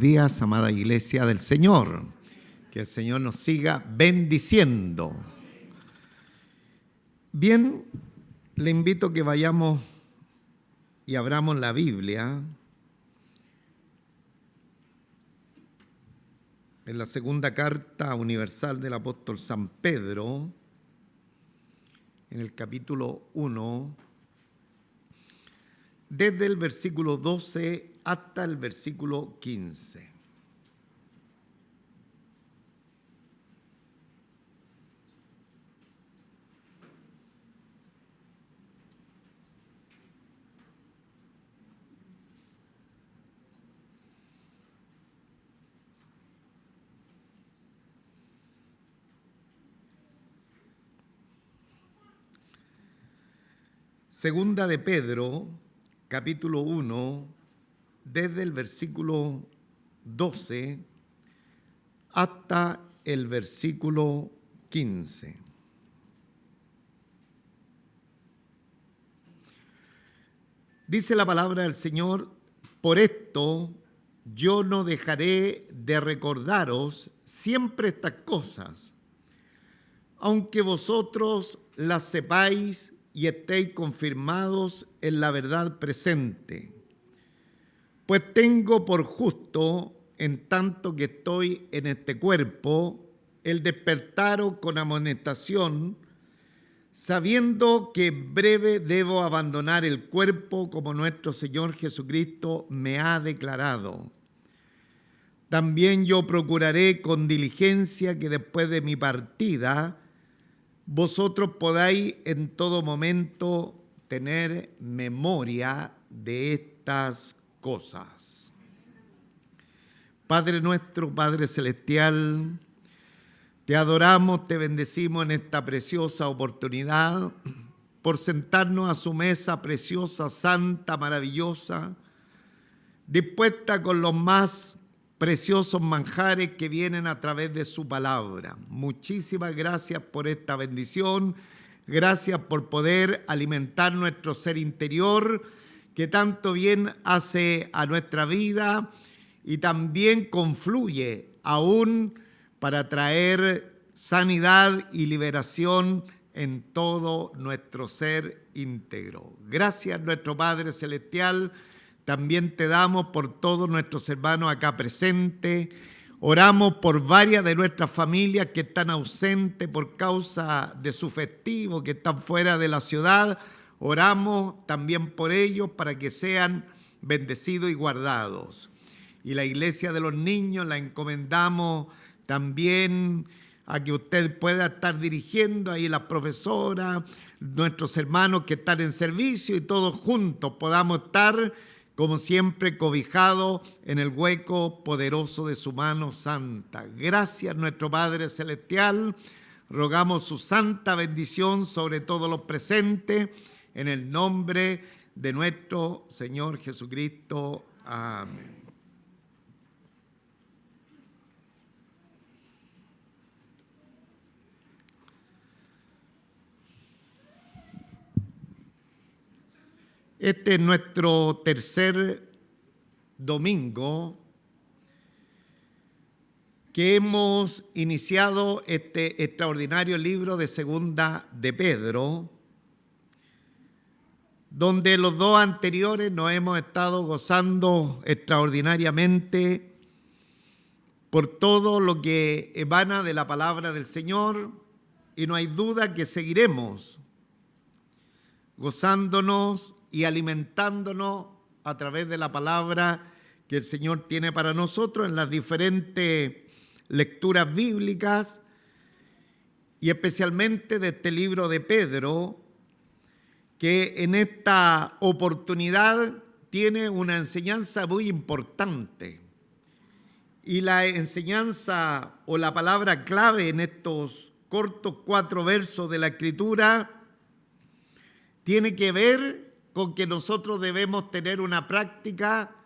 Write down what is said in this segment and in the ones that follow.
Días, amada Iglesia del Señor. Que el Señor nos siga bendiciendo. Bien, le invito a que vayamos y abramos la Biblia en la segunda carta universal del apóstol San Pedro, en el capítulo 1, desde el versículo 12 hasta el versículo 15. Segunda de Pedro, capítulo 1, desde el versículo 12 hasta el versículo 15. Dice la palabra del Señor: por esto yo no dejaré de recordaros siempre estas cosas, aunque vosotros las sepáis y estéis confirmados en la verdad presente. Pues tengo por justo, en tanto que estoy en este cuerpo, el despertaros con amonestación, sabiendo que en breve debo abandonar el cuerpo como nuestro Señor Jesucristo me ha declarado. También yo procuraré con diligencia que después de mi partida, vosotros podáis en todo momento tener memoria de estas cosas. Padre nuestro, Padre celestial, te adoramos, te bendecimos en esta preciosa oportunidad por sentarnos a su mesa preciosa, santa, maravillosa, dispuesta con los más preciosos manjares que vienen a través de su palabra. Muchísimas gracias por esta bendición, gracias por poder alimentar nuestro ser interior, que tanto bien hace a nuestra vida y también confluye aún para traer sanidad y liberación en todo nuestro ser íntegro. Gracias, nuestro Padre Celestial. También te damos por todos nuestros hermanos acá presentes. Oramos por varias de nuestras familias que están ausentes por causa de su festivo, que están fuera de la ciudad. Oramos también por ellos para que sean bendecidos y guardados. Y la iglesia de los niños la encomendamos también a que usted pueda estar dirigiendo ahí, las profesoras, nuestros hermanos que están en servicio, y todos juntos podamos estar como siempre cobijados en el hueco poderoso de su mano santa. Gracias, nuestro Padre Celestial. Rogamos su santa bendición sobre todos los presentes, en el nombre de nuestro Señor Jesucristo. Amén. Este es nuestro tercer domingo que hemos iniciado este extraordinario libro de Segunda de Pedro, donde los dos anteriores nos hemos estado gozando extraordinariamente por todo lo que emana de la palabra del Señor, y no hay duda que seguiremos gozándonos y alimentándonos a través de la palabra que el Señor tiene para nosotros en las diferentes lecturas bíblicas, y especialmente de este libro de Pedro, que en esta oportunidad tiene una enseñanza muy importante. Y la enseñanza o la palabra clave en estos cortos 4 versos de la Escritura tiene que ver con que nosotros debemos tener una práctica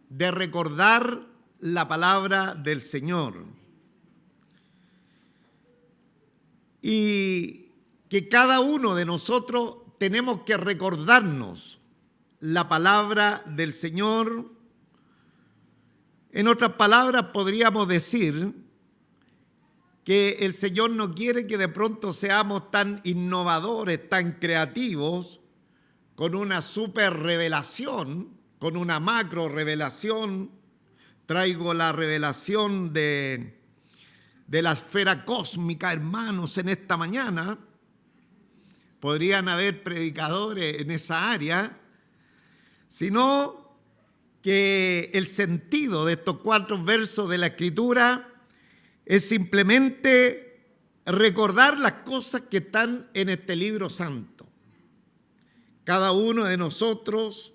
de recordar la palabra del Señor. Y que cada uno de nosotros tenemos que recordarnos la palabra del Señor En otras palabras, podríamos decir que el Señor no quiere que de pronto seamos tan innovadores, tan creativos, con una super revelación, con una macro revelación. Traigo la revelación de la esfera cósmica, hermanos, en esta mañana. Podrían haber predicadores en esa área, sino que el sentido de estos 4 versos de la Escritura es simplemente recordar las cosas que están en este libro santo. Cada uno de nosotros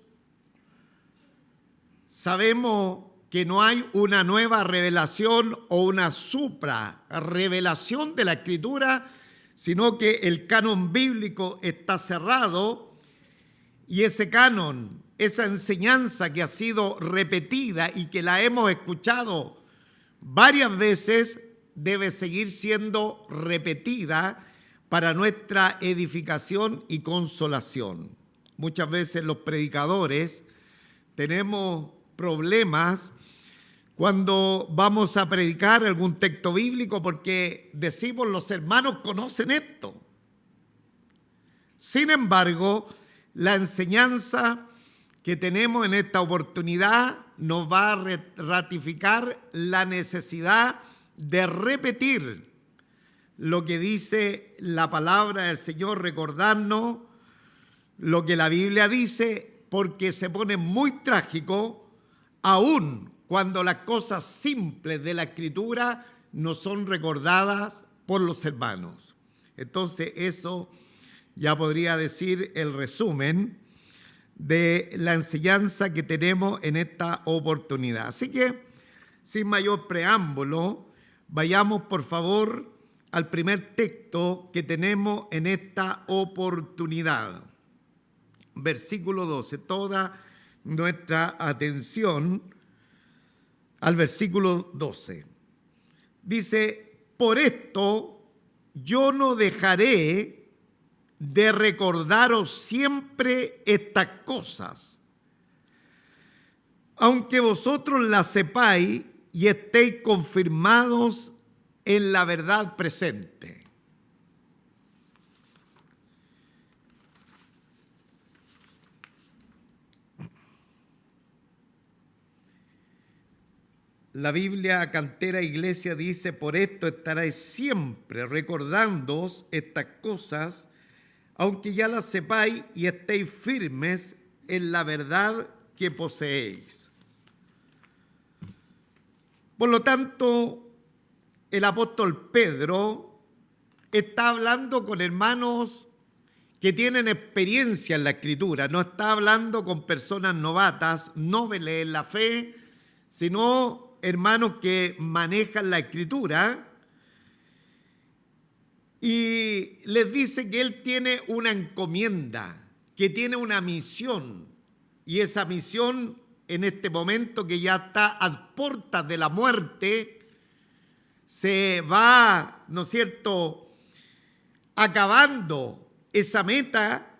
sabemos que no hay una nueva revelación o una supra revelación de la Escritura, sino que el canon bíblico está cerrado y ese canon, esa enseñanza que ha sido repetida y que la hemos escuchado varias veces, debe seguir siendo repetida para nuestra edificación y consolación. Muchas veces los predicadores tenemos problemas cuando vamos a predicar algún texto bíblico porque decimos los hermanos conocen esto. Sin embargo, la enseñanza que tenemos en esta oportunidad nos va a ratificar la necesidad de repetir lo que dice la palabra del Señor, recordarnos lo que la Biblia dice, porque se pone muy trágico aún cuando las cosas simples de la Escritura no son recordadas por los hermanos. Entonces eso ya podría decir el resumen de la enseñanza que tenemos en esta oportunidad. Así que, sin mayor preámbulo, vayamos por favor al primer texto que tenemos en esta oportunidad. Versículo 12, toda nuestra atención al versículo 12. Dice, por esto yo no dejaré de recordaros siempre estas cosas, aunque vosotros las sepáis y estéis confirmados en la verdad presente. La Biblia Cantera Iglesia dice, por esto estaréis siempre recordándoos estas cosas, aunque ya las sepáis y estéis firmes en la verdad que poseéis. Por lo tanto, el apóstol Pedro está hablando con hermanos que tienen experiencia en la Escritura, no está hablando con personas novatas, noveles en la fe, sino hermanos que manejan la Escritura, y les dice que él tiene una encomienda, que tiene una misión, y esa misión en este momento que ya está a puertas de la muerte, se va, ¿no es cierto?, acabando esa meta,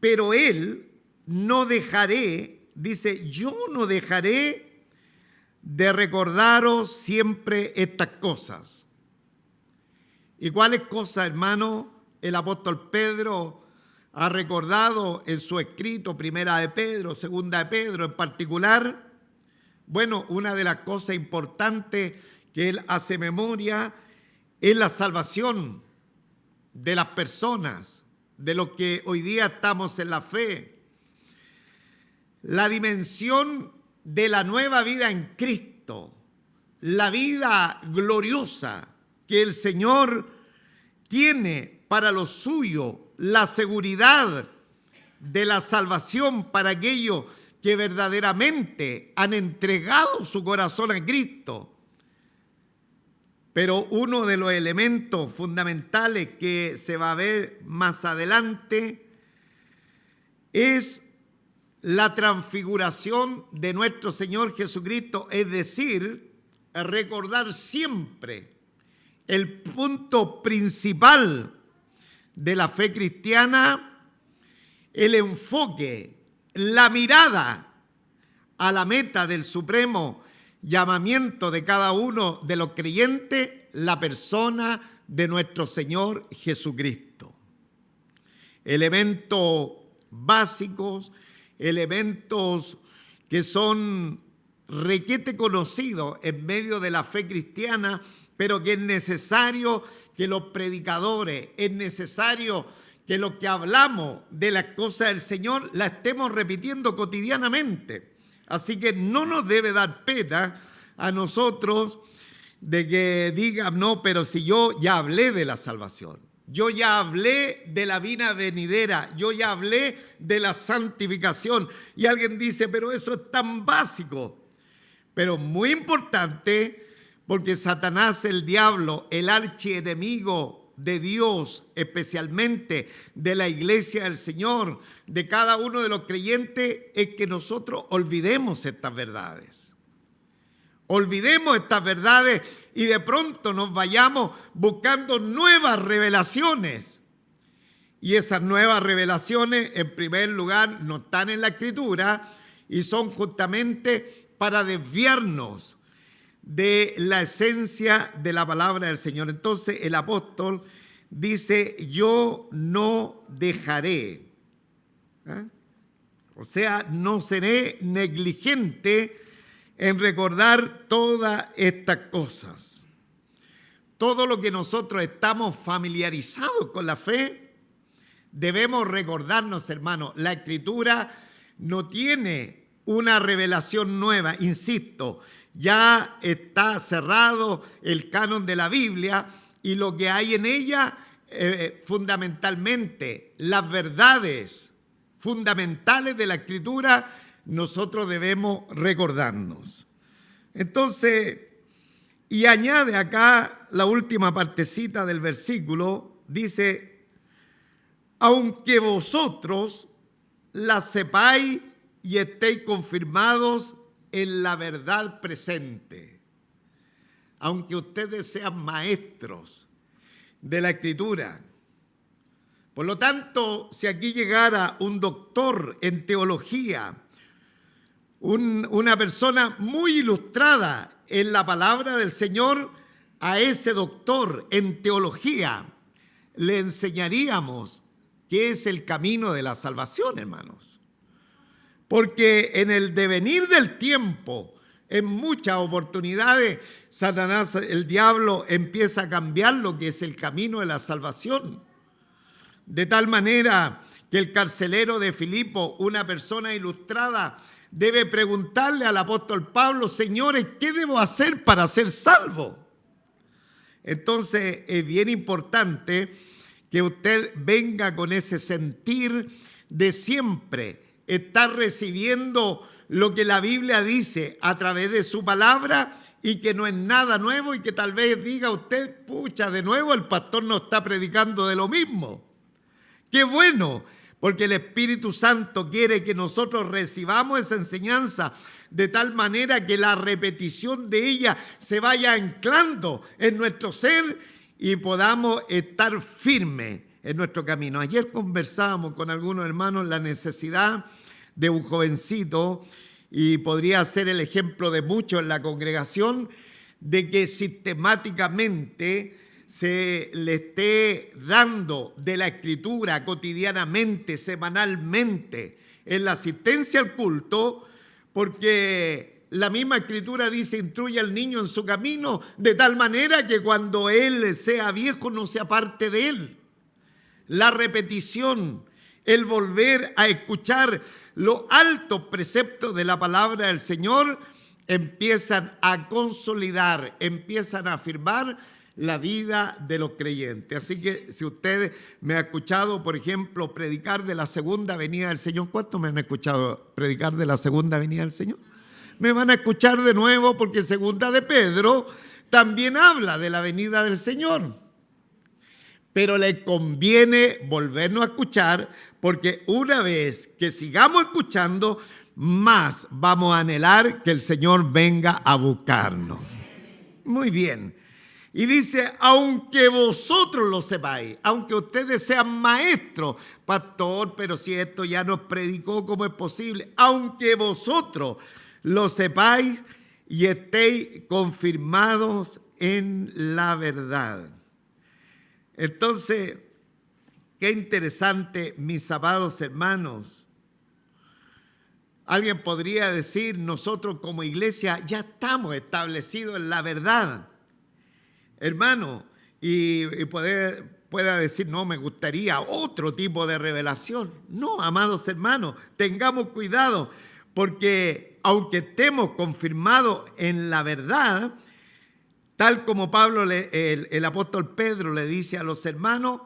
pero él no dejaré, dice, yo no dejaré de recordaros siempre estas cosas. ¿Y cuáles cosas, hermano, el apóstol Pedro ha recordado en su escrito, Primera de Pedro, Segunda de Pedro en particular? Bueno, una de las cosas importantes que él hace memoria es la salvación de las personas, de los que hoy día estamos en la fe. La dimensión de la nueva vida en Cristo, la vida gloriosa que el Señor tiene para lo suyo, la seguridad de la salvación para aquellos que verdaderamente han entregado su corazón a Cristo. Pero uno de los elementos fundamentales que se va a ver más adelante es la transfiguración de nuestro Señor Jesucristo, es decir, recordar siempre el punto principal de la fe cristiana, el enfoque, la mirada a la meta del Supremo llamamiento de cada uno de los creyentes, la persona de nuestro Señor Jesucristo. Elementos básicos, elementos que son requete conocidos en medio de la fe cristiana, pero que es necesario que los predicadores, es necesario que los que hablamos de las cosas del Señor la estemos repitiendo cotidianamente. Así que no nos debe dar pena a nosotros de que digan, no, pero si yo ya hablé de la salvación, yo ya hablé de la vida venidera, yo ya hablé de la santificación. Y alguien dice, pero eso es tan básico, pero muy importante, porque Satanás, el diablo, el archienemigo de Dios, especialmente de la iglesia del Señor, de cada uno de los creyentes, es que nosotros olvidemos estas verdades. Olvidemos estas verdades y de pronto nos vayamos buscando nuevas revelaciones. Y esas nuevas revelaciones, en primer lugar, no están en la Escritura y son justamente para desviarnos de la esencia de la palabra del Señor. Entonces el apóstol dice, yo no dejaré, o sea, no seré negligente en recordar todas estas cosas. Todo lo que nosotros estamos familiarizados con la fe, debemos recordarnos, hermanos, la Escritura no tiene una revelación nueva, insisto, ya está cerrado el canon de la Biblia y lo que hay en ella, fundamentalmente, las verdades fundamentales de la Escritura, nosotros debemos recordarnos. Entonces, y añade acá la última partecita del versículo, dice, aunque vosotros la sepáis y estéis confirmados en la verdad presente. Aunque ustedes sean maestros de la Escritura. Por lo tanto, si aquí llegara un doctor en teología, una persona muy ilustrada en la palabra del Señor, a ese doctor en teología le enseñaríamos qué es el camino de la salvación, hermanos. Porque en el devenir del tiempo, en muchas oportunidades, Satanás, el diablo, empieza a cambiar lo que es el camino de la salvación. De tal manera que el carcelero de Filipo, una persona ilustrada, debe preguntarle al apóstol Pablo, señores, ¿qué debo hacer para ser salvo? Entonces es bien importante que usted venga con ese sentir de siempre estar recibiendo lo que la Biblia dice a través de su palabra y que no es nada nuevo y que tal vez diga usted, pucha, de nuevo el pastor nos está predicando de lo mismo. ¡Qué bueno! Porque el Espíritu Santo quiere que nosotros recibamos esa enseñanza de tal manera que la repetición de ella se vaya anclando en nuestro ser y podamos estar firmes en nuestro camino. Ayer conversábamos con algunos hermanos la necesidad de un jovencito, y podría ser el ejemplo de muchos en la congregación, de que sistemáticamente se le esté dando de la Escritura cotidianamente, semanalmente, en la asistencia al culto, porque la misma Escritura dice, instruye al niño en su camino, de tal manera que cuando él sea viejo no se aparte de él. La repetición, el volver a escuchar los altos preceptos de la palabra del Señor empiezan a consolidar, empiezan a afirmar la vida de los creyentes. Así que si usted me ha escuchado, por ejemplo, predicar de la segunda venida del Señor, ¿cuántos me han escuchado predicar de la segunda venida del Señor? Me van a escuchar de nuevo porque segunda de Pedro también habla de la venida del Señor. Pero le conviene volvernos a escuchar porque una vez que sigamos escuchando, más vamos a anhelar que el Señor venga a buscarnos. Muy bien. Y dice, aunque vosotros lo sepáis, aunque ustedes sean maestros, pastor, pero si esto ya nos predicó, ¿cómo es posible? Aunque vosotros lo sepáis y estéis confirmados en la verdad. Entonces, qué interesante, mis amados hermanos. Alguien podría decir, nosotros como iglesia ya estamos establecidos en la verdad, hermano, y pueda decir, no, me gustaría otro tipo de revelación. No, amados hermanos, tengamos cuidado, porque aunque estemos confirmados en la verdad, tal como el apóstol Pedro le dice a los hermanos,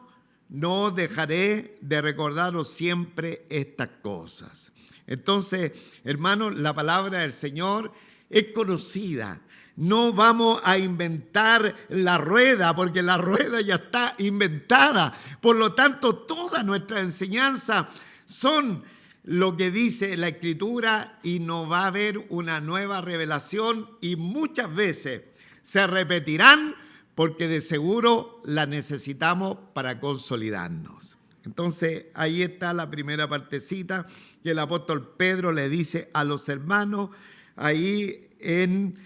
no dejaré de recordaros siempre estas cosas. Entonces, hermanos, la palabra del Señor es conocida. No vamos a inventar la rueda, porque la rueda ya está inventada. Por lo tanto, toda nuestra enseñanza son lo que dice la Escritura y no va a haber una nueva revelación y muchas veces se repetirán porque de seguro la necesitamos para consolidarnos. Entonces, ahí está la primera partecita que el apóstol Pedro le dice a los hermanos ahí en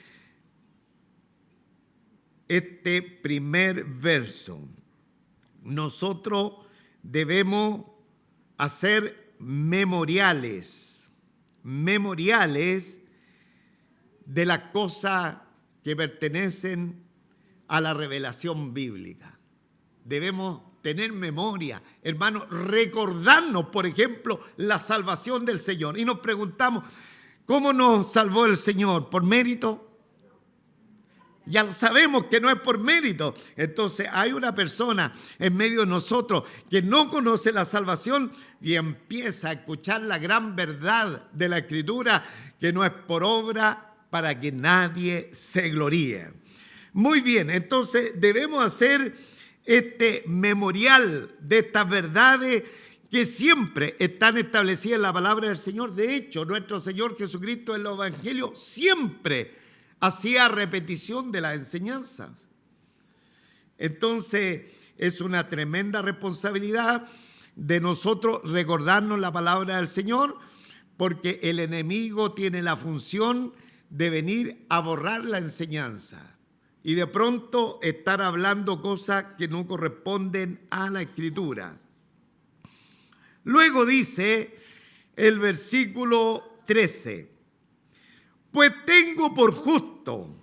este primer verso. Nosotros debemos hacer memoriales de las cosas que pertenecen a la revelación bíblica. Debemos tener memoria, hermanos, recordarnos, por ejemplo, la salvación del Señor. Y nos preguntamos, ¿cómo nos salvó el Señor? ¿Por mérito? Ya lo sabemos que no es por mérito. Entonces hay una persona en medio de nosotros que no conoce la salvación y empieza a escuchar la gran verdad de la Escritura, que no es por obra para que nadie se gloríe. Muy bien, entonces debemos hacer este memorial de estas verdades que siempre están establecidas en la palabra del Señor. De hecho, nuestro Señor Jesucristo en los evangelios siempre hacía repetición de las enseñanzas. Entonces, es una tremenda responsabilidad de nosotros recordarnos la palabra del Señor, porque el enemigo tiene la función de venir a borrar la enseñanza y de pronto estar hablando cosas que no corresponden a la Escritura. Luego dice el versículo 13, pues tengo por justo,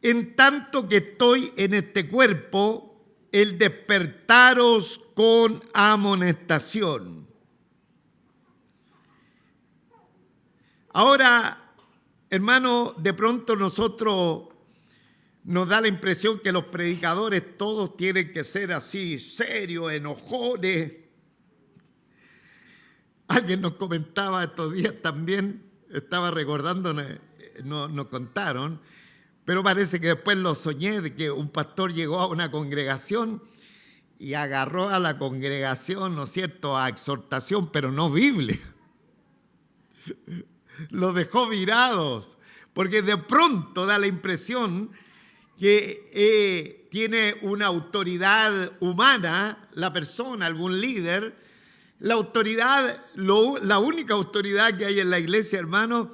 en tanto que estoy en este cuerpo, el despertaros con amonestación. Ahora, hermano, de pronto nos da la impresión que los predicadores todos tienen que ser así, serios, enojones. Alguien nos comentaba estos días también, estaba recordando, nos contaron, pero parece que después lo soñé, de que un pastor llegó a una congregación y agarró a la congregación, ¿no es cierto?, a exhortación, pero no bíblica. Los dejó virados, porque de pronto da la impresión que tiene una autoridad humana, la persona, algún líder. La autoridad, la única autoridad que hay en la iglesia, hermano,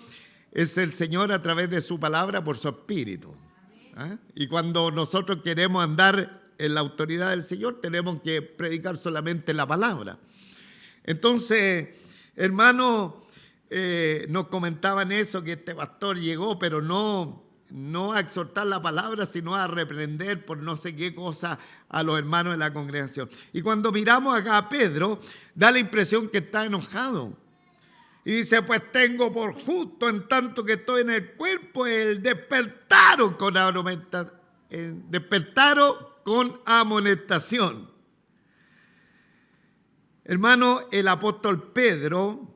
es el Señor a través de su palabra por su espíritu. ¿Ah? Y cuando nosotros queremos andar en la autoridad del Señor, tenemos que predicar solamente la palabra. Entonces, hermano, nos comentaban eso, que este pastor llegó, pero no a exhortar la palabra, sino a reprender por no sé qué cosa a los hermanos de la congregación. Y cuando miramos acá a Pedro, da la impresión que está enojado. Y dice, pues tengo por justo, en tanto que estoy en el cuerpo, el despertaros con amonestación. Hermano, el apóstol Pedro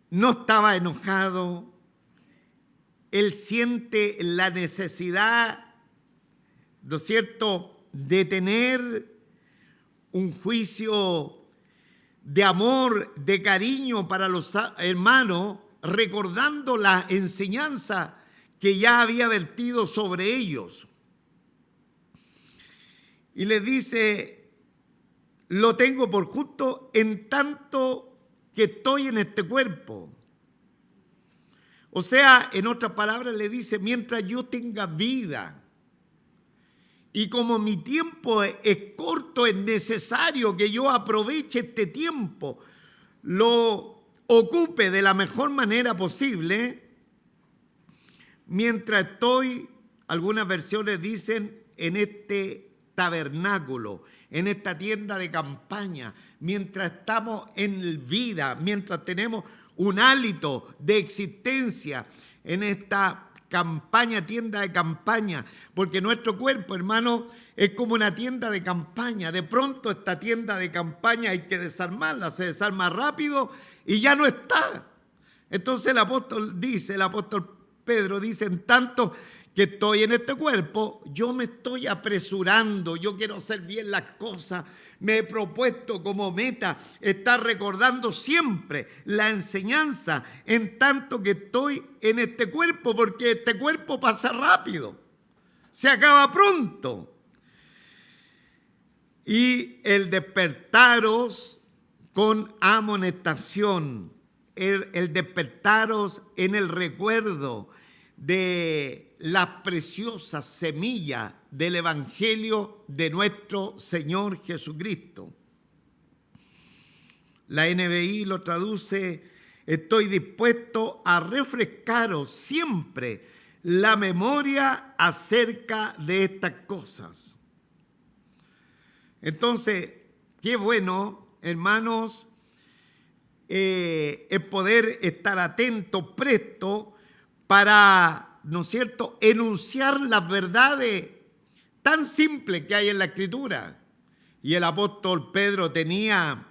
no estaba enojado. Él siente la necesidad, ¿no es cierto?, de tener un juicio de amor, de cariño para los hermanos, recordando la enseñanza que ya había vertido sobre ellos. Y les dice, lo tengo por justo en tanto que estoy en este cuerpo. O sea, en otras palabras le dice, mientras yo tenga vida y como mi tiempo es corto, es necesario que yo aproveche este tiempo, lo ocupe de la mejor manera posible, mientras estoy, algunas versiones dicen, en este tabernáculo, en esta tienda de campaña, mientras estamos en vida, mientras tenemos un hálito de existencia en esta campaña, tienda de campaña, porque nuestro cuerpo, hermano, es como una tienda de campaña. De pronto esta tienda de campaña hay que desarmarla, se desarma rápido y ya no está. Entonces el apóstol Pedro dice, en tanto que estoy en este cuerpo, yo me estoy apresurando, yo quiero hacer bien las cosas, me he propuesto como meta estar recordando siempre la enseñanza en tanto que estoy en este cuerpo, porque este cuerpo pasa rápido, se acaba pronto. Y el despertaros con amonestación, el despertaros en el recuerdo de las preciosas semillas del Evangelio de nuestro Señor Jesucristo. La NBI lo traduce, estoy dispuesto a refrescaros siempre la memoria acerca de estas cosas. Entonces, qué bueno, hermanos, es poder estar atento, presto, para, ¿no es cierto?, enunciar las verdades tan simples que hay en la Escritura. Y el apóstol Pedro tenía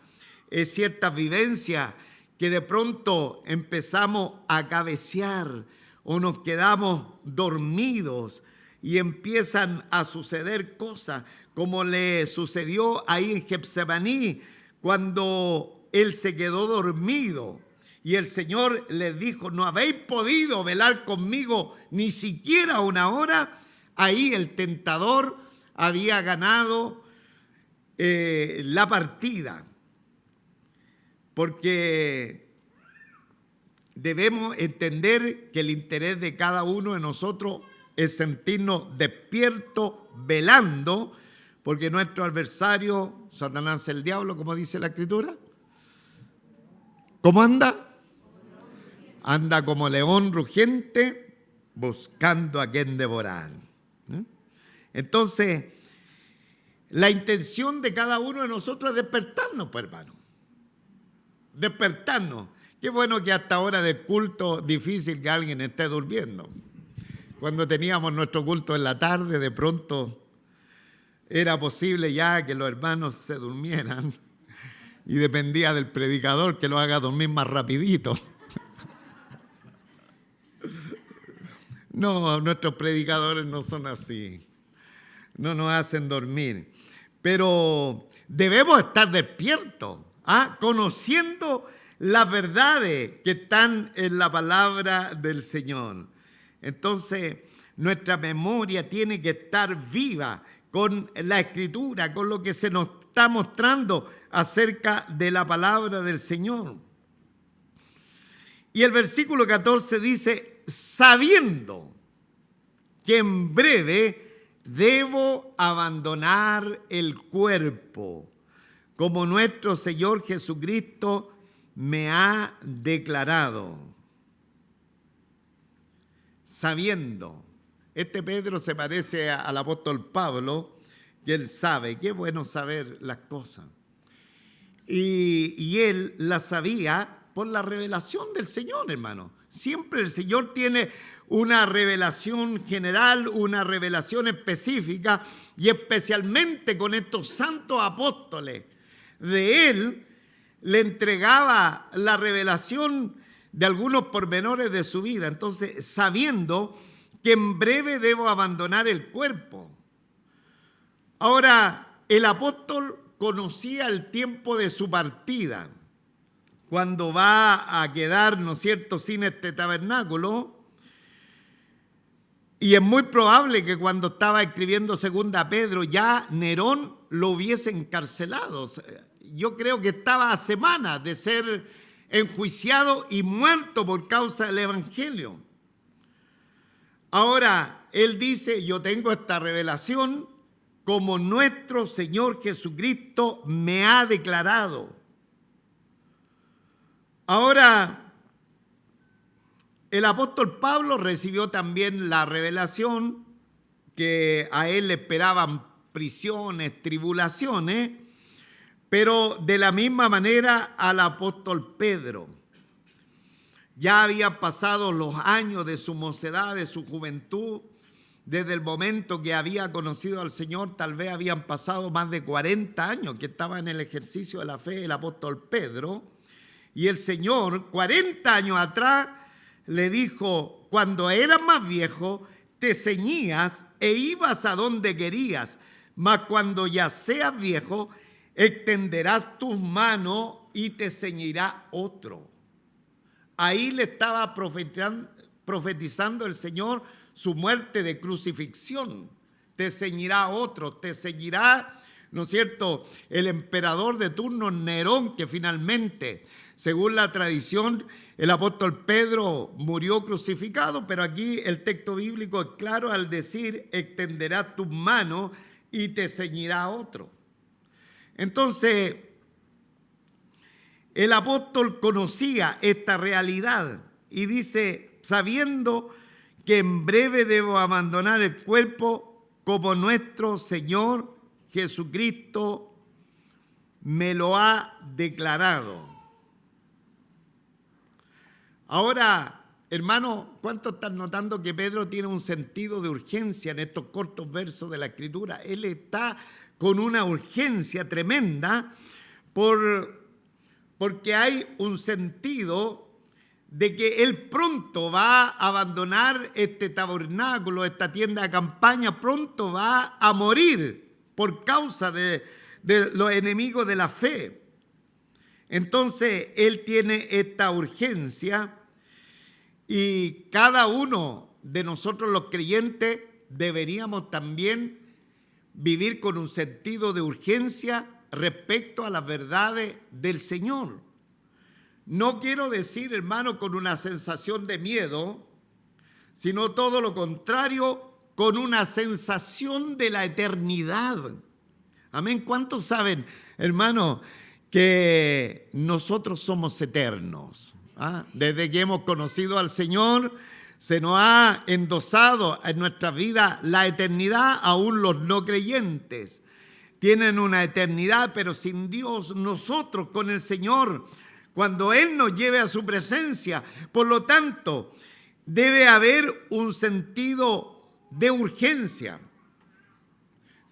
ciertas vivencias que de pronto empezamos a cabecear o nos quedamos dormidos y empiezan a suceder cosas como le sucedió ahí en Getsemaní cuando él se quedó dormido. Y el Señor les dijo, no habéis podido velar conmigo ni siquiera una hora. Ahí el tentador había ganado la partida. Porque debemos entender que el interés de cada uno de nosotros es sentirnos despiertos, velando, porque nuestro adversario, Satanás el diablo, como dice la Escritura, ¿cómo anda? Anda como león rugiente buscando a quien devorar. Entonces, la intención de cada uno de nosotros es despertarnos, pues, hermano. Despertarnos. Qué bueno que hasta ahora del culto difícil que alguien esté durmiendo. Cuando teníamos nuestro culto en la tarde, de pronto era posible ya que los hermanos se durmieran y dependía del predicador que lo haga dormir más rapidito. No, nuestros predicadores no son así, no nos hacen dormir, pero debemos estar despiertos, conociendo las verdades que están en la palabra del Señor. Entonces, nuestra memoria tiene que estar viva con la Escritura, con lo que se nos está mostrando acerca de la palabra del Señor. Y el versículo 14 dice, sabiendo que en breve debo abandonar el cuerpo, como nuestro Señor Jesucristo me ha declarado. Sabiendo. Este Pedro se parece al apóstol Pablo, que él sabe, qué bueno saber las cosas. Y él las sabía por la revelación del Señor, hermano. Siempre el Señor tiene una revelación general, una revelación específica, y especialmente con estos santos apóstoles. De él le entregaba la revelación de algunos pormenores de su vida. Entonces, sabiendo que en breve debo abandonar el cuerpo. Ahora, el apóstol conocía el tiempo de su partida, cuando va a quedar, ¿no es cierto?, sin este tabernáculo. Y es muy probable que cuando estaba escribiendo segunda Pedro, ya Nerón lo hubiese encarcelado. Yo creo que estaba a semanas de ser enjuiciado y muerto por causa del Evangelio. Ahora, él dice, yo tengo esta revelación como nuestro Señor Jesucristo me ha declarado. Ahora, el apóstol Pablo recibió también la revelación que a él le esperaban prisiones, tribulaciones, pero de la misma manera al apóstol Pedro. Ya habían pasado los años de su mocedad, de su juventud, desde el momento que había conocido al Señor, tal vez habían pasado más de 40 años que estaba en el ejercicio de la fe el apóstol Pedro, y el Señor, 40 años atrás, le dijo, cuando eras más viejo, te ceñías e ibas a donde querías, mas cuando ya seas viejo, extenderás tus manos y te ceñirá otro. Ahí le estaba profetizando el Señor su muerte de crucifixión. Te ceñirá otro, te ceñirá, ¿no es cierto?, el emperador de turno Nerón, que finalmente, según la tradición, el apóstol Pedro murió crucificado, pero aquí el texto bíblico es claro al decir, extenderás tus manos y te ceñirá otro. Entonces, el apóstol conocía esta realidad y dice, sabiendo que en breve debo abandonar el cuerpo como nuestro Señor Jesucristo me lo ha declarado. Ahora, hermano, ¿cuántos están notando que Pedro tiene un sentido de urgencia en estos cortos versos de la Escritura? Él está con una urgencia tremenda porque hay un sentido de que él pronto va a abandonar este tabernáculo, esta tienda de campaña, pronto va a morir por causa de los enemigos de la fe. Entonces, él tiene esta urgencia y cada uno de nosotros los creyentes deberíamos también vivir con un sentido de urgencia respecto a las verdades del Señor. No quiero decir, hermano, con una sensación de miedo, sino todo lo contrario, con una sensación de la eternidad. Amén. ¿Cuántos saben, hermano, que nosotros somos eternos? Desde que hemos conocido al Señor, se nos ha endosado en nuestra vida la eternidad, aún los no creyentes tienen una eternidad, pero sin Dios, nosotros con el Señor, cuando Él nos lleve a su presencia. Por lo tanto, debe haber un sentido de urgencia.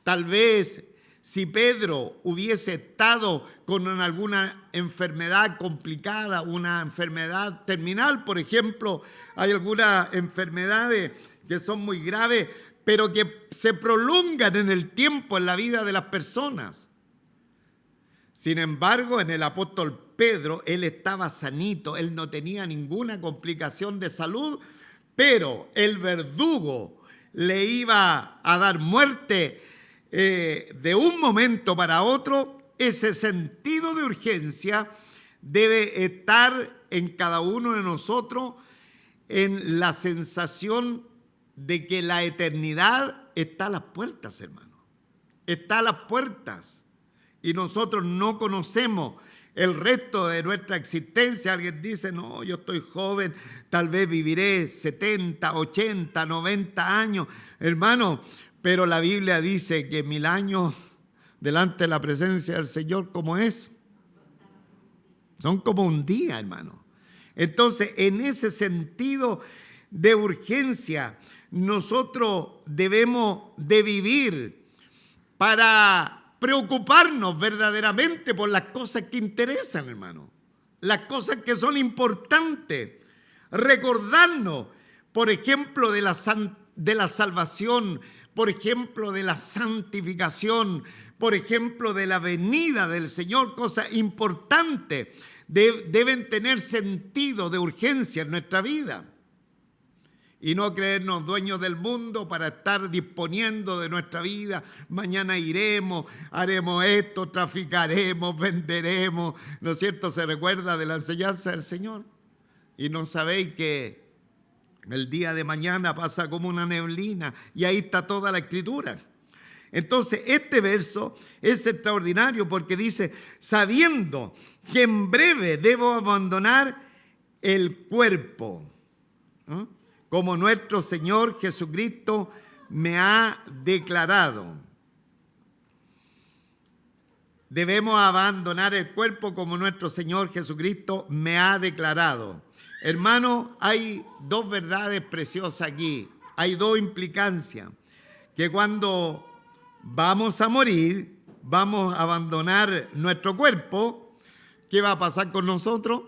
Tal vez si Pedro hubiese estado con alguna enfermedad complicada, una enfermedad terminal, por ejemplo, hay algunas enfermedades que son muy graves, pero que se prolongan en el tiempo en la vida de las personas. Sin embargo, en el apóstol Pedro, él estaba sanito, él no tenía ninguna complicación de salud, pero el verdugo le iba a dar muerte de un momento para otro. Ese sentido de urgencia debe estar en cada uno de nosotros, en la sensación de que la eternidad está a las puertas, hermano. Está a las puertas. Y nosotros no conocemos el resto de nuestra existencia. Alguien dice, no, yo estoy joven, tal vez viviré 70, 80, 90 años. Hermano, pero la Biblia dice que 1000 años delante de la presencia del Señor, ¿cómo es? Son como un día, hermano. Entonces, en ese sentido de urgencia, nosotros debemos de vivir para preocuparnos verdaderamente por las cosas que interesan, hermano. Las cosas que son importantes. Recordarnos, por ejemplo, de la salvación, por ejemplo, de la santificación, por ejemplo, de la venida del Señor, cosas importantes. Deben tener sentido de urgencia en nuestra vida. y no creernos dueños del mundo para estar disponiendo de nuestra vida. Mañana iremos, haremos esto, traficaremos, venderemos, ¿no es cierto? Se recuerda de la enseñanza del Señor. Y no sabéis que el día de mañana pasa como una neblina y ahí está toda la Escritura. Entonces, este verso es extraordinario porque dice, sabiendo que en breve debo abandonar el cuerpo, ¿no?, como nuestro Señor Jesucristo me ha declarado. Debemos abandonar el cuerpo como nuestro Señor Jesucristo me ha declarado. Hermano, hay dos verdades preciosas aquí. Hay dos implicancias. Que cuando vamos a morir, vamos a abandonar nuestro cuerpo. ¿Qué va a pasar con nosotros?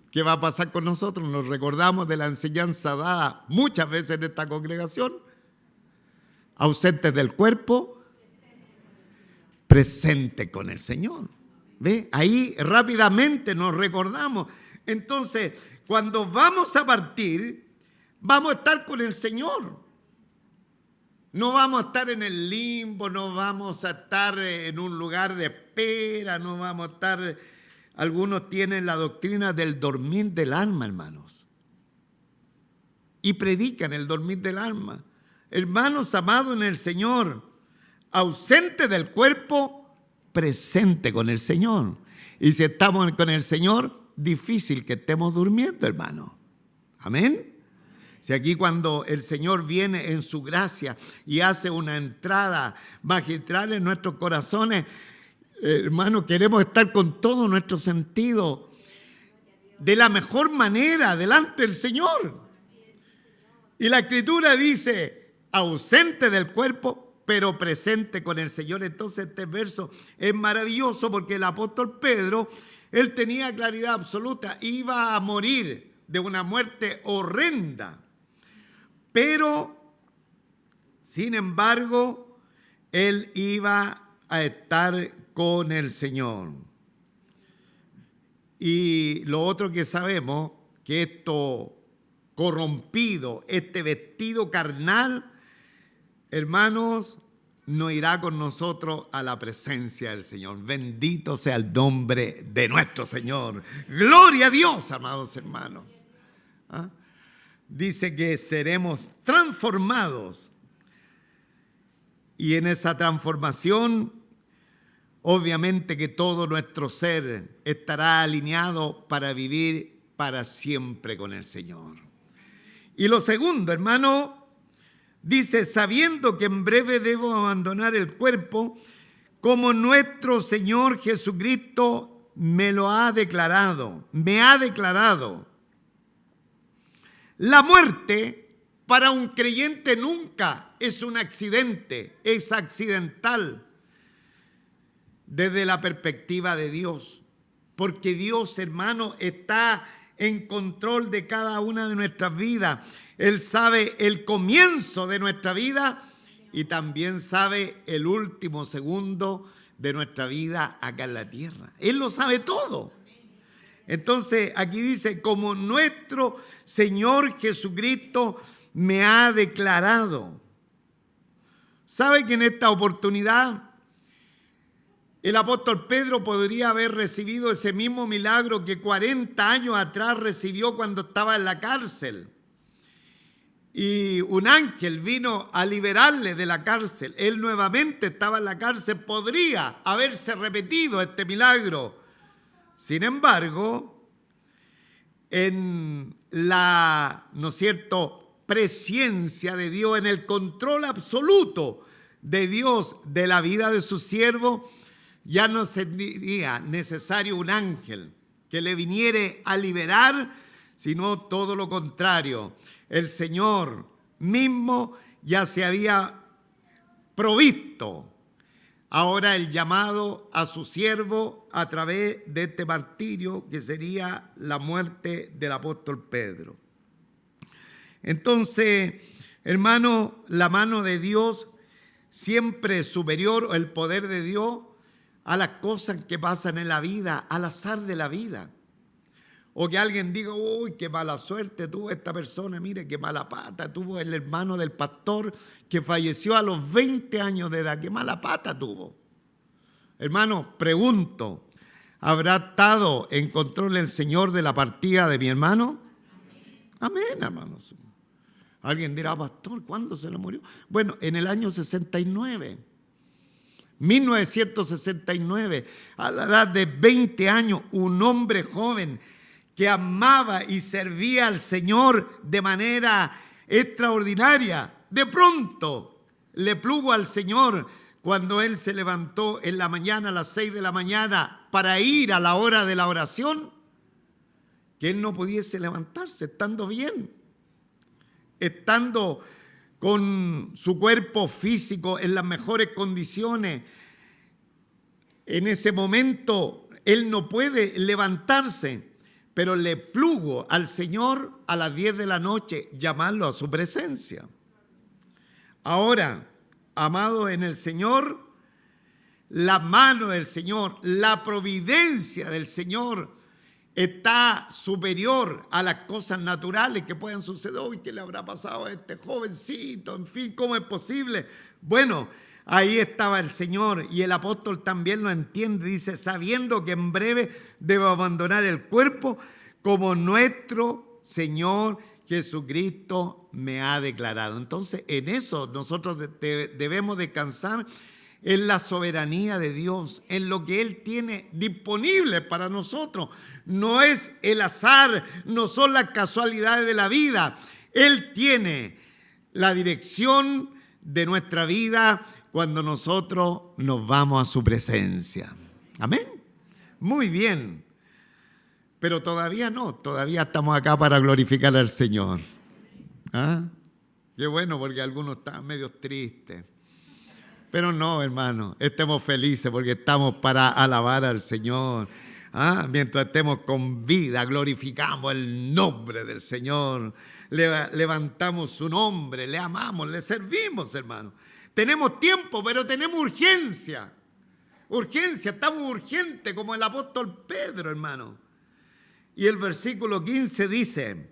¿Qué va a pasar con nosotros? Nos recordamos de la enseñanza dada muchas veces en esta congregación. Ausentes del cuerpo, presente con el Señor. ¿Ve? Ahí rápidamente nos recordamos. Entonces, cuando vamos a partir, vamos a estar con el Señor. No vamos a estar en el limbo, no vamos a estar en un lugar de espera, no vamos a estar... Algunos tienen la doctrina del dormir del alma, hermanos, y predican el dormir del alma. Hermanos amados en el Señor, ausente del cuerpo, presente con el Señor. Y si estamos con el Señor, difícil que estemos durmiendo, hermano. Amén. Si aquí cuando el Señor viene en su gracia y hace una entrada magistral en nuestros corazones, hermano, queremos estar con todo nuestro sentido de la mejor manera delante del Señor. Y la Escritura dice, ausente del cuerpo, pero presente con el Señor. Entonces este verso es maravilloso porque el apóstol Pedro, él tenía claridad absoluta, iba a morir de una muerte horrenda. Pero, sin embargo, él iba a estar con el Señor. Y lo otro que sabemos, que esto corrompido, este vestido carnal, hermanos, no irá con nosotros a la presencia del Señor. Bendito sea el nombre de nuestro Señor. Gloria a Dios, amados hermanos. ¿Ah? Dice que seremos transformados. Y en esa transformación, obviamente que todo nuestro ser estará alineado para vivir para siempre con el Señor. Y lo segundo, hermano, dice, sabiendo que en breve debo abandonar el cuerpo, como nuestro Señor Jesucristo me lo ha declarado, me ha declarado. La muerte para un creyente nunca es un accidente, es accidental desde la perspectiva de Dios, porque Dios, hermano, está en control de cada una de nuestras vidas. Él sabe el comienzo de nuestra vida y también sabe el último segundo de nuestra vida acá en la tierra. Él lo sabe todo. Entonces aquí dice, como nuestro Señor Jesucristo me ha declarado. ¿Sabe que en esta oportunidad el apóstol Pedro podría haber recibido ese mismo milagro que 40 años atrás recibió cuando estaba en la cárcel? Y un ángel vino a liberarle de la cárcel. Él nuevamente estaba en la cárcel. Podría haberse repetido este milagro. Sin embargo, en la, ¿no es cierto?, presciencia de Dios, en el control absoluto de Dios de la vida de su siervo, ya no sería necesario un ángel que le viniere a liberar, sino todo lo contrario. El Señor mismo ya se había provisto ahora el llamado a su siervo a través de este martirio que sería la muerte del apóstol Pedro. Entonces, hermano, la mano de Dios siempre es superior, el poder de Dios, a las cosas que pasan en la vida, al azar de la vida. O que alguien diga, uy, qué mala suerte tuvo esta persona, mire, qué mala pata tuvo el hermano del pastor que falleció a los 20 años de edad, qué mala pata tuvo. Hermano, pregunto, ¿habrá estado en control el Señor de la partida de mi hermano? Amén, hermanos. Alguien dirá, pastor, ¿cuándo se le murió? Bueno, en el año 69. 1969, a la edad de 20 años, un hombre joven que amaba y servía al Señor de manera extraordinaria. De pronto le plugo al Señor cuando él se levantó en la mañana a las 6 de la mañana para ir a la hora de la oración, que él no pudiese levantarse estando bien, estando con su cuerpo físico en las mejores condiciones. En ese momento él no puede levantarse, pero le plugo al Señor a las 10 de la noche llamarlo a su presencia. Ahora, amado en el Señor, la mano del Señor, la providencia del Señor está superior a las cosas naturales que puedan suceder. Hoy, ¿qué le habrá pasado a este jovencito? En fin, ¿cómo es posible? Bueno, ahí estaba el Señor y el apóstol también lo entiende. Dice, sabiendo que en breve debo abandonar el cuerpo como nuestro Señor Jesucristo me ha declarado. Entonces, en eso nosotros debemos descansar, en la soberanía de Dios, en lo que Él tiene disponible para nosotros. No es el azar, no son las casualidades de la vida. Él tiene la dirección de nuestra vida cuando nosotros nos vamos a su presencia. Amén. Muy bien. Pero todavía no, todavía estamos acá para glorificar al Señor. ¿Ah? Qué bueno, porque algunos están medio tristes. Pero no, hermano, estemos felices porque estamos para alabar al Señor. Mientras estemos con vida, glorificamos el nombre del Señor, levantamos su nombre, le amamos, le servimos, hermano. Tenemos tiempo, pero tenemos urgencia. Urgencia, estamos urgentes como el apóstol Pedro, hermano. Y el versículo 15 dice,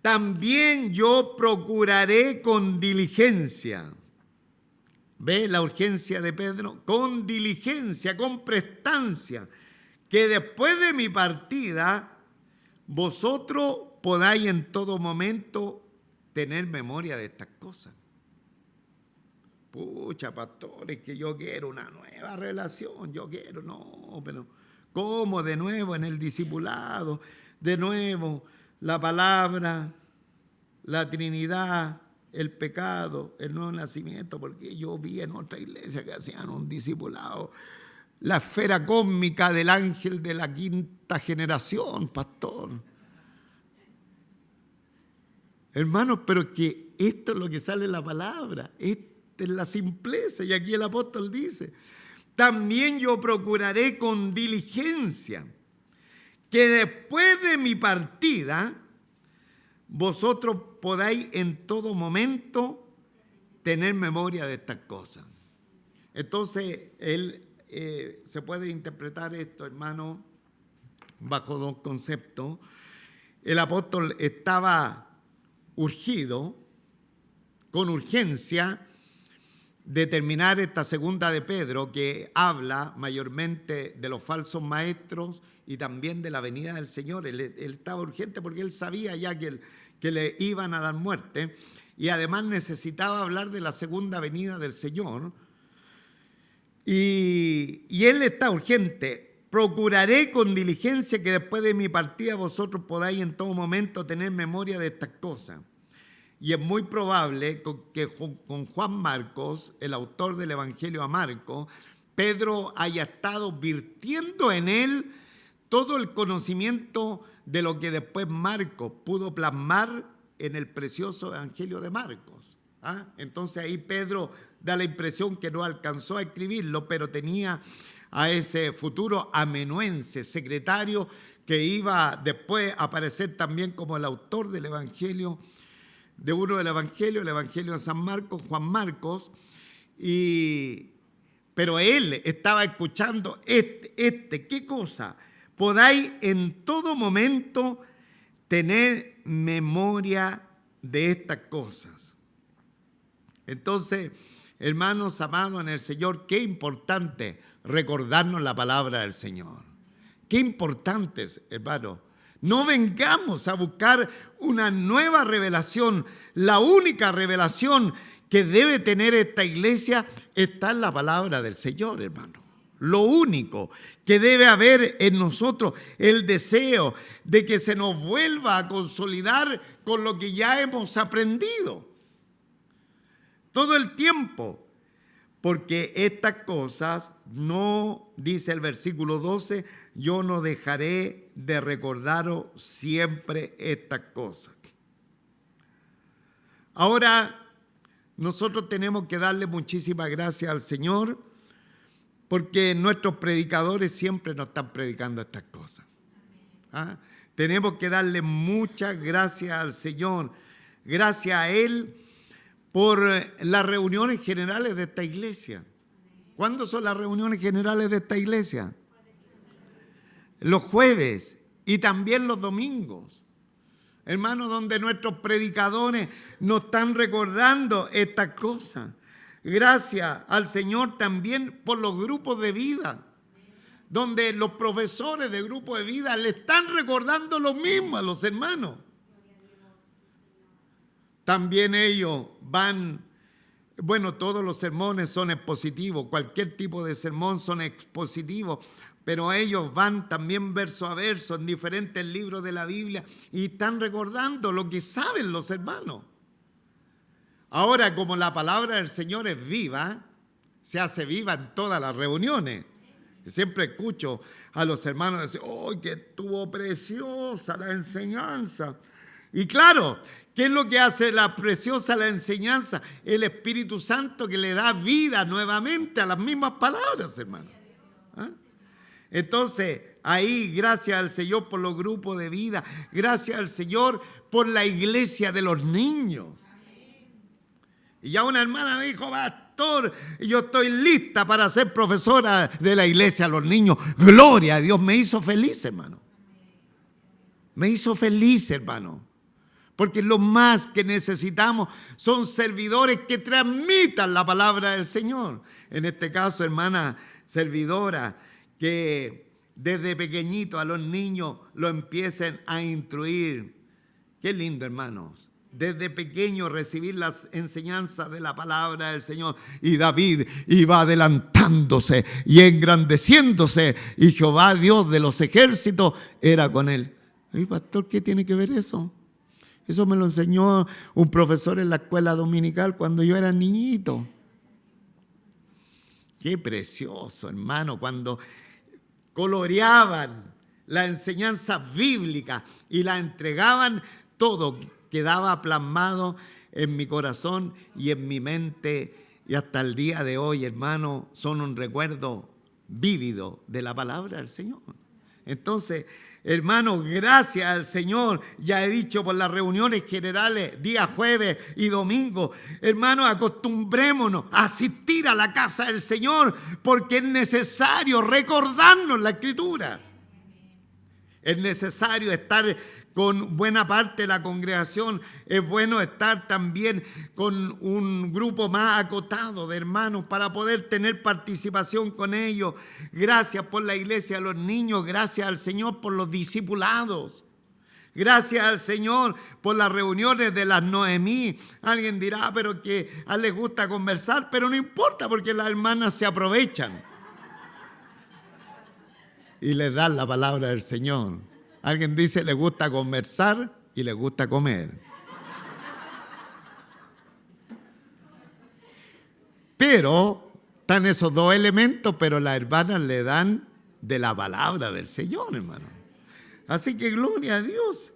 también yo procuraré con diligencia. ¿Ve la urgencia de Pedro? Con diligencia, con prestancia, que después de mi partida, vosotros podáis en todo momento tener memoria de estas cosas. Pucha, pastores, que yo quiero una nueva relación, pero ¿cómo de nuevo en el discipulado? De nuevo la palabra, la Trinidad, el pecado, el nuevo nacimiento, porque yo vi en otra iglesia que hacían un discipulado, la esfera cósmica del ángel de la quinta generación, pastor. Hermanos, pero que esto es lo que sale en la palabra, esta es la simpleza, y aquí el apóstol dice, también yo procuraré con diligencia que después de mi partida, vosotros podáis en todo momento tener memoria de estas cosas. Entonces, se puede interpretar esto, hermano, bajo dos conceptos. El apóstol estaba urgido, con urgencia, de terminar esta segunda de Pedro, que habla mayormente de los falsos maestros y también de la venida del Señor. Él estaba urgente porque él sabía ya que le iban a dar muerte, y además necesitaba hablar de la segunda venida del Señor. Y él está urgente. Procuraré con diligencia que después de mi partida vosotros podáis en todo momento tener memoria de estas cosas. Y es muy probable que con Juan Marcos, el autor del Evangelio a Marcos, Pedro haya estado virtiendo en él todo el conocimiento de lo que después Marcos pudo plasmar en el precioso Evangelio de Marcos. Entonces ahí Pedro da la impresión que no alcanzó a escribirlo, pero tenía a ese futuro amanuense, secretario, que iba después a aparecer también como el autor del Evangelio, de uno del Evangelio, el Evangelio de San Marcos, Juan Marcos, pero él estaba escuchando ¿qué cosa? podáis en todo momento tener memoria de estas cosas. Entonces, hermanos amados en el Señor, qué importante recordarnos la palabra del Señor. Qué importante, hermanos. No vengamos a buscar una nueva revelación. La única revelación que debe tener esta iglesia está en la palabra del Señor, hermano. Lo único que debe haber en nosotros, el deseo de que se nos vuelva a consolidar con lo que ya hemos aprendido. Todo el tiempo. Porque estas cosas, no, dice el versículo 12, yo no dejaré de recordaros siempre estas cosas. Ahora, nosotros tenemos que darle muchísimas gracias al Señor, porque nuestros predicadores siempre nos están predicando estas cosas. ¿Ah? Tenemos que darle muchas gracias al Señor, gracias a Él, por las reuniones generales de esta iglesia. ¿Cuándo son las reuniones generales de esta iglesia? Los jueves y también los domingos. Hermanos, donde nuestros predicadores nos están recordando estas cosas. Gracias al Señor también por los grupos de vida, donde los profesores de grupos de vida le están recordando lo mismo a los hermanos. También ellos van, bueno, todos los sermones son expositivos, cualquier tipo de sermón son expositivos, pero ellos van también verso a verso en diferentes libros de la Biblia y están recordando lo que saben los hermanos. Ahora, como la palabra del Señor es viva, se hace viva en todas las reuniones. Siempre escucho a los hermanos decir, ¡oh, que estuvo preciosa la enseñanza! Y claro, ¿qué es lo que hace la preciosa la enseñanza? El Espíritu Santo que le da vida nuevamente a las mismas palabras, hermano. ¿Ah? Entonces, ahí, gracias al Señor por los grupos de vida, gracias al Señor por la iglesia de los niños. Y ya una hermana me dijo, pastor, yo estoy lista para ser profesora de la iglesia de los niños. Gloria a Dios, me hizo feliz, hermano. Me hizo feliz, hermano. Porque lo más que necesitamos son servidores que transmitan la palabra del Señor. En este caso, hermana servidora, que desde pequeñito a los niños lo empiecen a instruir. Qué lindo, hermanos. Desde pequeño recibir las enseñanzas de la palabra del Señor. Y David iba adelantándose y engrandeciéndose. Y Jehová, Dios de los ejércitos, era con él. ¿Y pastor, qué tiene que ver eso? Eso me lo enseñó un profesor en la escuela dominical cuando yo era niñito. Qué precioso, hermano, cuando coloreaban la enseñanza bíblica y la entregaban, todo quedaba plasmado en mi corazón y en mi mente. Y hasta el día de hoy, hermano, son un recuerdo vívido de la palabra del Señor. Entonces, hermanos, gracias al Señor, ya he dicho por las reuniones generales, día jueves y domingo. Hermanos, acostumbrémonos a asistir a la casa del Señor porque es necesario recordarnos la Escritura. Es necesario estar con buena parte de la congregación. Es bueno estar también con un grupo más acotado de hermanos para poder tener participación con ellos. Gracias por la iglesia de los niños, gracias al Señor por los discipulados. Gracias al Señor por las reuniones de las Noemí. Alguien dirá, pero que a les gusta conversar, pero no importa porque las hermanas se aprovechan y les dan la palabra del Señor. Alguien dice, le gusta conversar y le gusta comer. Pero están esos dos elementos, pero las hermanas le dan de la palabra del Señor, hermano. Así que gloria a Dios,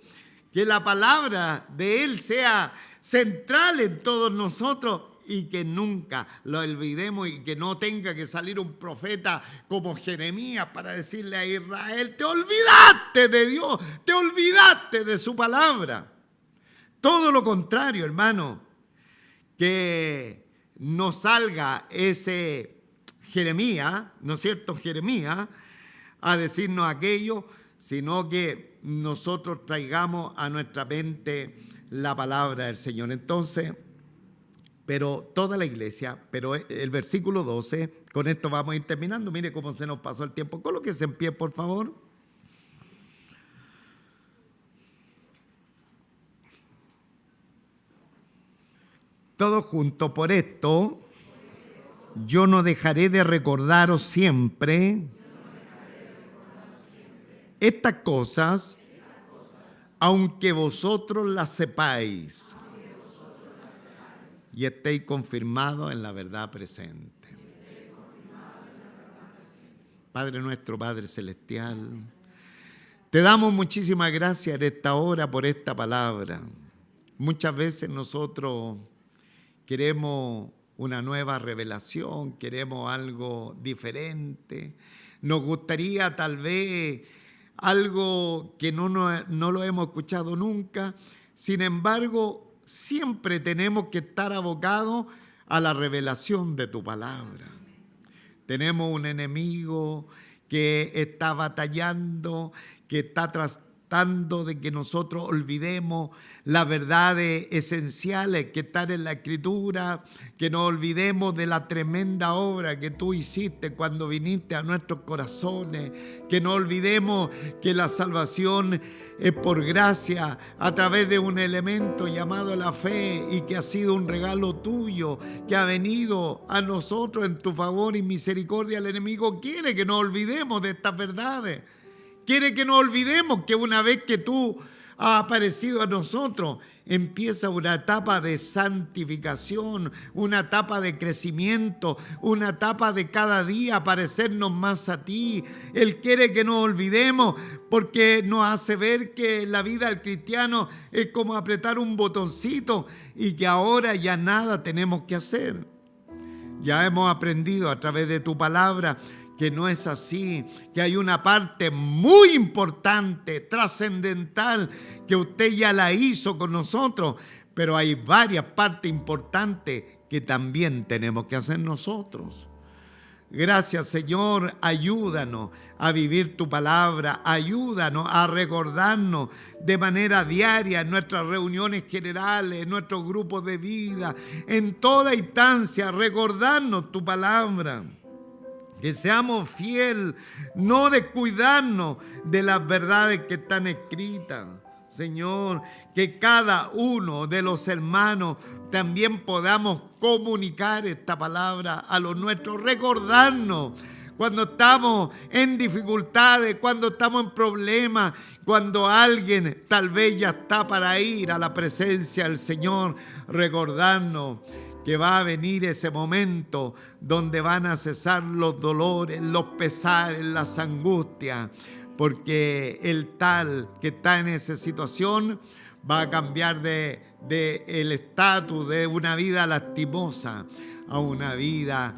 que la palabra de Él sea central en todos nosotros y que nunca lo olvidemos y que no tenga que salir un profeta como Jeremías para decirle a Israel, te olvidaste de Dios, te olvidaste de su palabra. Todo lo contrario, hermano, que no salga ese Jeremías, ¿no es cierto? Jeremías, a decirnos aquello, sino que nosotros traigamos a nuestra mente la palabra del Señor. Entonces, pero toda la iglesia, pero el versículo 12, con esto vamos a ir terminando. Mire cómo se nos pasó el tiempo. Colóquese en pie, por favor. Todos juntos, por esto, yo no dejaré de recordaros siempre estas cosas, aunque vosotros las sepáis y estéis confirmados en la verdad presente. Padre nuestro, Padre celestial, te damos muchísimas gracias en esta hora por esta palabra. Muchas veces nosotros queremos una nueva revelación, queremos algo diferente. Nos gustaría tal vez algo que no lo hemos escuchado nunca. Sin embargo, siempre tenemos que estar abocados a la revelación de tu palabra. Tenemos un enemigo que está batallando, que está tratando de que nosotros olvidemos las verdades esenciales que están en la Escritura, que nos olvidemos de la tremenda obra que tú hiciste cuando viniste a nuestros corazones, que no olvidemos que la salvación es por gracia a través de un elemento llamado la fe y que ha sido un regalo tuyo, que ha venido a nosotros en tu favor y misericordia. El enemigo quiere que nos olvidemos de estas verdades. Quiere que no olvidemos que una vez que tú has aparecido a nosotros, empieza una etapa de santificación, una etapa de crecimiento, una etapa de cada día parecernos más a ti. Él quiere que no olvidemos porque nos hace ver que la vida del cristiano es como apretar un botoncito y que ahora ya nada tenemos que hacer. Ya hemos aprendido a través de tu palabra que no es así, que hay una parte muy importante, trascendental, que usted ya la hizo con nosotros, pero hay varias partes importantes que también tenemos que hacer nosotros. Gracias, Señor, ayúdanos a vivir tu palabra, ayúdanos a recordarnos de manera diaria en nuestras reuniones generales, en nuestros grupos de vida, en toda instancia, recordarnos tu palabra. Que seamos fieles, no descuidarnos de las verdades que están escritas. Señor, que cada uno de los hermanos también podamos comunicar esta palabra a los nuestros, recordarnos cuando estamos en dificultades, cuando estamos en problemas, cuando alguien tal vez ya está para ir a la presencia del Señor, recordarnos que va a venir ese momento donde van a cesar los dolores, los pesares, las angustias, porque el tal que está en esa situación va a cambiar de el estatus de una vida lastimosa a una vida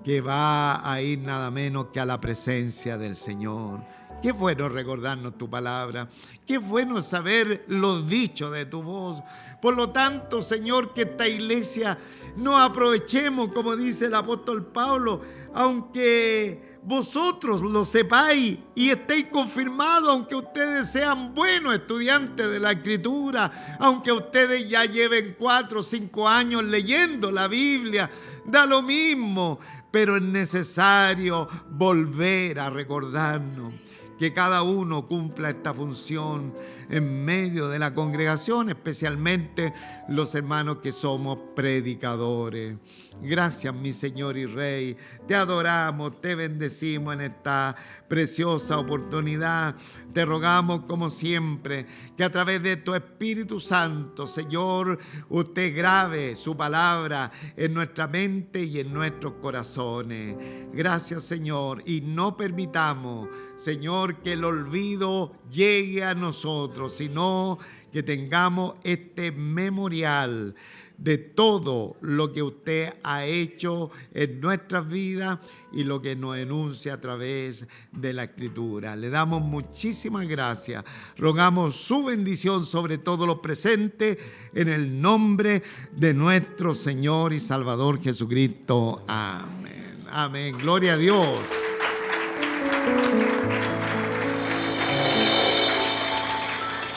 que va a ir nada menos que a la presencia del Señor. Qué bueno recordarnos tu palabra, qué bueno saber los dichos de tu voz. Por lo tanto, Señor, que esta iglesia no aprovechemos, como dice el apóstol Pablo, aunque vosotros lo sepáis y estéis confirmados, aunque ustedes sean buenos estudiantes de la Escritura, aunque ustedes ya lleven 4 o 5 años leyendo la Biblia, da lo mismo, pero es necesario volver a recordarnos que cada uno cumpla esta función en medio de la congregación, especialmente los hermanos que somos predicadores. Gracias, mi Señor y Rey. Te adoramos, te bendecimos en esta preciosa oportunidad. Te rogamos, como siempre, que a través de tu Espíritu Santo, Señor, usted grabe su palabra en nuestra mente y en nuestros corazones. Gracias, Señor, y no permitamos, Señor, que el olvido llegue a nosotros, sino que tengamos este memorial de todo lo que usted ha hecho en nuestras vidas y lo que nos enuncia a través de la Escritura. Le damos muchísimas gracias. Rogamos su bendición sobre todos los presentes en el nombre de nuestro Señor y Salvador Jesucristo. Amén. Amén. Gloria a Dios.